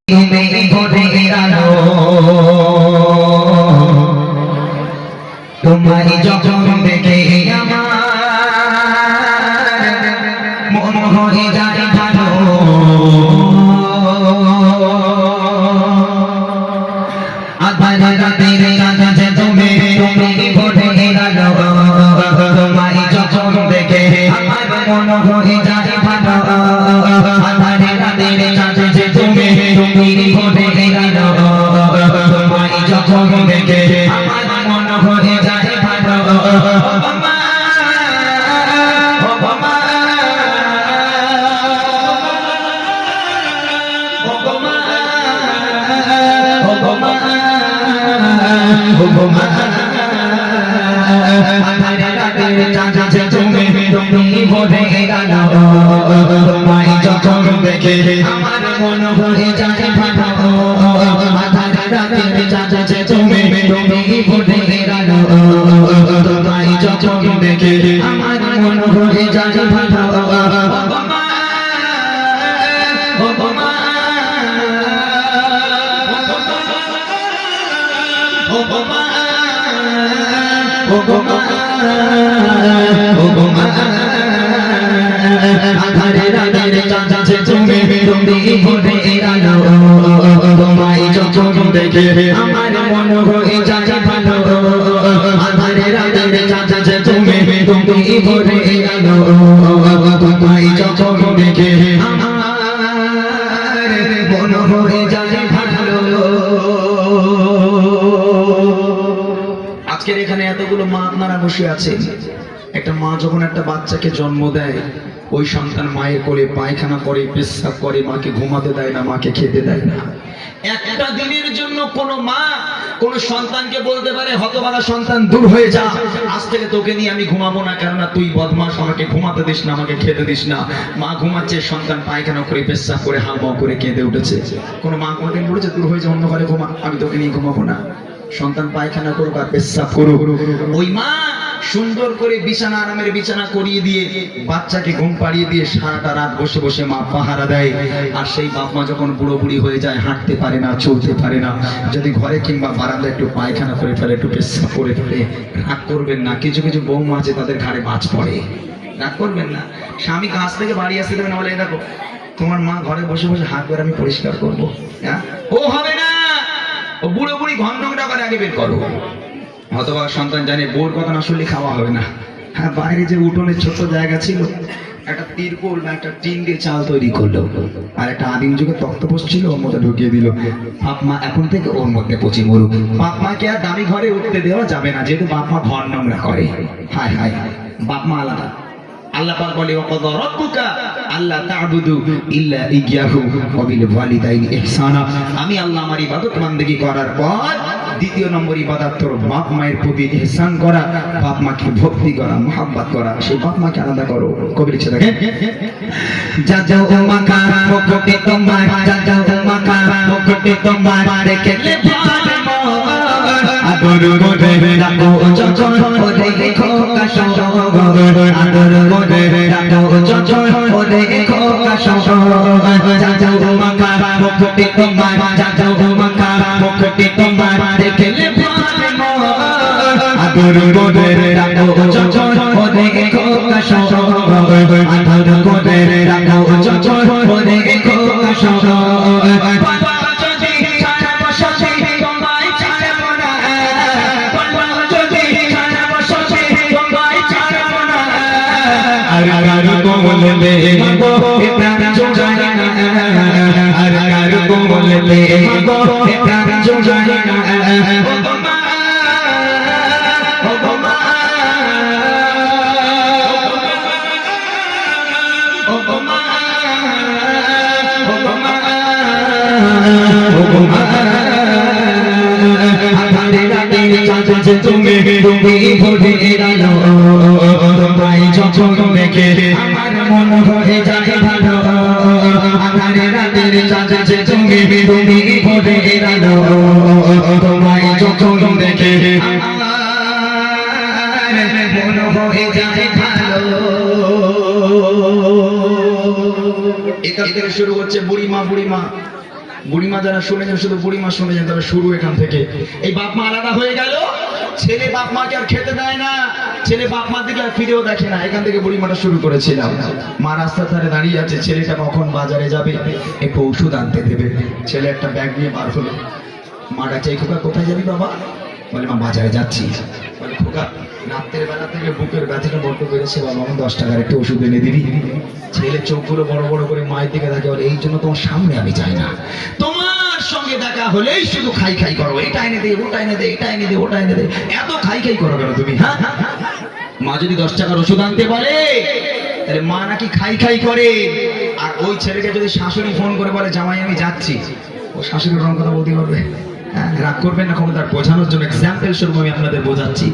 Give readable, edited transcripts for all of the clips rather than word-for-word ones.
তুমি ভরে আলো তোমায় যখন দেখে আমার মন হয়ে যায় ভালো আধার রাতের কাছে তুমি ভরে আলো তোমায় যখন দেখে আমার মন হয়ে যায় ভালো আধার রাতের কাছে তুমি ভরে আলো তোমায় যখন দেখে আমার মন হয়ে যায় ভালো তুমি ভরে গেল তোমায় যখন দেখে আমার মন ভরে যায় ভালো আধার রাতের চাচা তুমি ভরে গেল তোমায় যখন দেখে আমার মন ভরে যায় ভালো আধারে রাতের চাচা তুমি ভরে আলো তোমায় যখন দেখে আমার মন হয়ে যায় ভালো আধারে রাতের চাচা তুমি ভরে আলো তোমায় যখন দেখে আমার মন হয়ে যায় ভালো। আজকের এখানে এতগুলো মা আপনারা বসে আছেন, একটা মা যখন একটা বাচ্চাকে জন্ম দেয় ওই সন্তান মায়ের কোলে পায়খানা করে পেশাব করে মাকে ঘুমাতে দেয় না, মাকে খেতে দেয় না। একটা দিনের জন্য কোনো মা কোন সন্তানকে বলতে পারে হতভাগা সন্তান দূর হয়ে যা, আজ থেকে তোকে নিয়ে আমি ঘুমাবো না, কেননা তুই বদমাশ, আমাকে ঘুমাতে দিস না, আমাকে খেতে দিস না। মা ঘুমাচ্ছে, সন্তান পায়খানা করে পেশাব করে হাঁপাও করে কেঁদে উঠেছে। কোনো মা কোনোদিন বলেছে দূর হয়ে যা, অন্য ঘরে ঘুমা, আমি তোকে নিয়ে ঘুমাবো না? সন্তান পায়খানা করুক আর পেশাব করুক, ওই মা সুন্দর করে বিছানা, আরামের বিছানা করিয়ে দিয়ে বাচ্চাকে ঘুম পাড়িয়ে দিয়ে সারাটা রাত বসে বসে মা পাহারা দেয়। আর সেই বাপ মা যখন বুড়ো বুড়ি হয়ে যায়, হাঁটতে পারে না, চলতে পারে না, যদি ঘরে কিংবা বারান্দায় একটু পায়খানা করে ফেলে, একটু পেশাব করে ফেলে, রাগ করবেন না। কিছু কিছু বৌমা আছে তাদের ঘাড়ে বাজ পড়ে, রাগ করবেন না। স্বামী কাজ থেকে বাড়ি আসতে দেবে না, বলে দেখো তোমার মা ঘরে বসে বসে হাত ধরে আমি পরিষ্কার করবো, হ্যাঁ ও হবে না, ও বুড়ো বুড়ি ঘন নোংরা করে আগে বের করো। হতভাগা সন্তান জানে বউর কথা না শুনলে খাওয়া হবে না। হ্যাঁ, বাইরে যে উঠোনের ছোট জায়গা ছিল, একটা তিরপল বা একটা টিন দিয়ে চাল তৈরি করলো, আর একটা আদিম যুগে তক্তপোষ ছিল, ওর মধ্যে ঢুকিয়ে দিল। বাপ মা এখন থেকে ওর মধ্যে পচি মরুক। বাপ মাকে আর দামি ঘরে উঠতে দেওয়া যাবে না, যেহেতু বাপ মা ঘর নোংরা করে। হায় হায়, বাপ মা আলাদা। আল্লাহ পাক বলে ওয়াকাদা রাব্বুকা আল্লা তা'বুদু ইল্লা ইয়্যাহু ওয়া বিল ওয়ালিদাইনি ইহসানা। আমি আল্লাহ আমার ইবাদত বান্দেগী করার পর দ্বিতীয় নম্বর ইবাদত তোর বাপ মায়ের প্রতি ইহসান করা, বাপ মাকে ভক্তি করা, মহব্বত করা। সেই বাপ মাকে আলাদা করো। কবি লিখছে দেখেন, যা যাও মাকা পকেটে তোমার, যা যাও মাকা পকেটে তোমার, দেখলে ভালো আদর করে রাখো চঞ্চল ওরে দেখো কাশো, আদর করে রাখো চঞ্চল ওরে দেখো কাশো। যা যাও মাকা পকেটে তোমার, যা যাও মাকা পকেটে তোমার, দেখলে ভালো আদর করে রাখো চঞ্চল ওরে দেখো কাশো, আদর করে রাখো চঞ্চল ওরে দেখো কাশো। তুমি ভরে আলো তোমায় যখন দেখে আমার মন হয়ে যায় ভালো আধারে রাতের চাচা তুমি ভরে আলো তোমায় যখন দেখে আমার মন হয়ে যায় ভালো। এখান থেকে শুরু হচ্ছে বুড়িমা বুড়িমা বুড়িমা যারা শুনেছেন শুধু বুড়িমা শুনেছেন, তবে শুরু এখান থেকে। এই বাপ মা আলাদা হয়ে গেল, ছেলে বাপ মাকে আর খেতে দেয় না, ছেলে বাপ মার দিকে আর ফিরেও দেখে না। এখান থেকে বুড়িমাটা শুরু করেছিলাম। মা রাস্তার ধারে দাঁড়িয়ে আছে, ছেলেটা কখন বাজারে যাবে একটু ওষুধ আনতে দেবে। ছেলে একটা ব্যাগ নিয়ে বার হলো। মা ডাকছে, এই খোকা কোথায় যাবি বাবা? বলে, মা বাজারে যাচ্ছি। বলে, খোকা রাত্রের বেলা থেকে বুকের ব্যথাটা বড্ড বেড়েছে বাবা, আমার 10 টাকার একটু ওষুধ এনে দিবি। ছেলে চোখগুলো বড় বড় করে মায়ের দিকে দেখে, বলে, এই জন্য তোমার সামনে আমি চাই না, তোমার সঙ্গে দেখা হলেই শুধু খাই খাই করো, এটা এনে দে, ওটা এনে দে, এটা এনে দে, ওটা এনে দে, এত খাই খাই করো কেন তুমি? হ্যাঁ, মা যদি 10 টাকার ওষুধ আনতে বলে তাহলে মা নাকি খাই খাই করে। আর ওই ছেলেকে যদি শাশুড়ি ফোন করে বলে, জামাই আমি যাচ্ছি, ও শাশুড়ির রং কথা বলতে পারবে? রাগ করবেন না, ক্ষমতার বোঝানোর জন্য এক্সাম্পল স্বরূপ আমি আপনাদের বোঝাচ্ছি।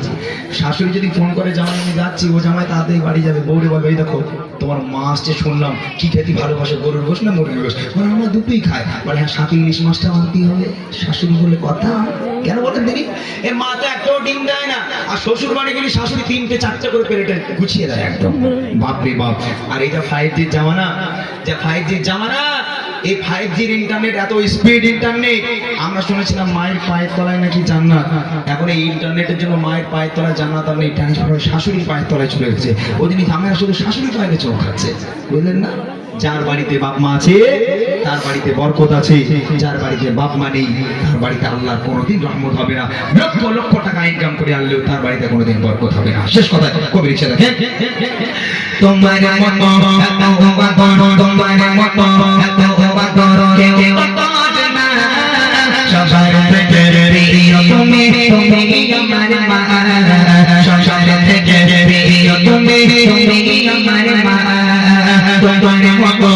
শাশুড়ি যদি ফোন করে, জামাই আমি যাচ্ছি, ও জামাই তাড়াতাড়ি বাড়ি যাবে, বউরে বলবে, এই দেখো তোমার মা আসছে, শুনলাম কি খেতে ভালোবাসে, গরুর গোশ না মুরগির গোশ? মানে আমরা দুটোই খাই। বলে, হ্যাঁ সাথে ইলিশ মাছটা আনতেই হবে। শাশুড়ি বলে, কথা কেন বলেন তিনি? এ মা তো একটাও ডিম দেয় না, আর শ্বশুর বাড়ি গেলে শাশুড়ি 3টে 4টে করে পেরেটে গুছিয়ে দেয় একদম। বাপরে বাপ। আর এটা 5Gর জামানা, যা 5Gর জামানা, এই 5Gর ইন্টারনেট, এত স্পিড ইন্টারনেট। আমরা শুনেছিলাম মায়ের পায়ের তলায় নাকি জান্নাত, এখন এই ইন্টারনেটের জন্য মায়ের পায়ের তলায় জান্নাত আর নেই, ট্রান্সফার হয়ে শাশুড়ির পায়ের তলায় চলে গেছে। ওই দিনই আমরা শুধু শাশুড়ি পায়ে চোখ খাচ্ছে, বুঝলেন না? যার বাড়িতে বাপ মা আছে তার বাড়িতে বরকত আছে, যার বাড়িতে বাপ মা নেই তার বাড়িতে আল্লাহর কোনোদিন রহমত হবে না। লক্ষ লক্ষ টাকা ইনকাম করে আনলেও তার বাড়িতে কোনোদিন বরকত হবে না। শেষ কথা কবির ইচ্ছা দেখেন, তোমার মতো এত বাগর, তোমার মতো এত বাগর কেউ পাবে না, সবার থেকে প্রিয় তুমি, তুমি আমার মা, সবার থেকে প্রিয় তুমি, তুমি আমার মা। তোমার মতো